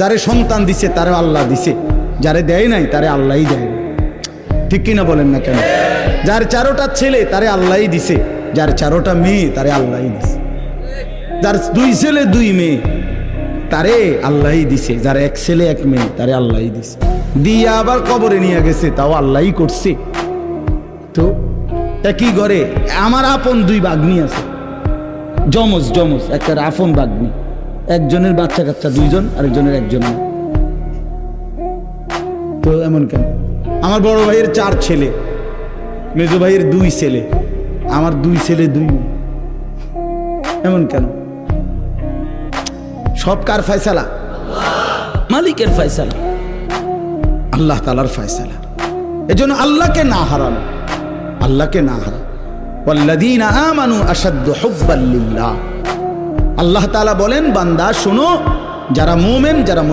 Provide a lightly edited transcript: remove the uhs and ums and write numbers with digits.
যারে সন্তান দিছে তারে আল্লাহ দিছে, যারে দেয় নাই তারে আল্লাহই দেয়। ঠিক কিনা বলেন না কেন? যার 4টা ছেলে তারে আল্লাহই দিছে, যার 4টা মেয়ে তারে আল্লাহই দিছে। যার 2 ছেলে 2 মেয়ে তারে আল্লাহই দিছে, যার 1 ছেলে 1 মেয়ে তারে আল্লাহই দিছে। দিয়া আবার কবরে নিয়ে গেছে, তাও আল্লাহই করছে। তো একই ঘরে আমার আপন 2 ভাগ্নি আছে, জমজ একটা আপন ভাগ্নি, একজনের বাচ্চা কাচ্চা 2 জন, আরেকজনের 1 জন। তো এমন কেন? আমার বড় ভাইয়ের 4 ছেলে, মেজো ভাইয়ের 2 ছেলে, আমার 2 ছেলে 2 মেয়ে। এমন কেন? সব কার ফয়সালা? মালিকের ফয়সালা, আল্লাহ তাআলার ফয়সালা। এজন্য আল্লাহকে না হারানো, আল্লাহকে না হারানো। ওয়াল্লাযীনা আমানু আশাদ্দু হুব্বাল লিল্লাহ। আল্লাহ তাআলা বলেন, বান্দা শোনো, যারা মুমিন, যারা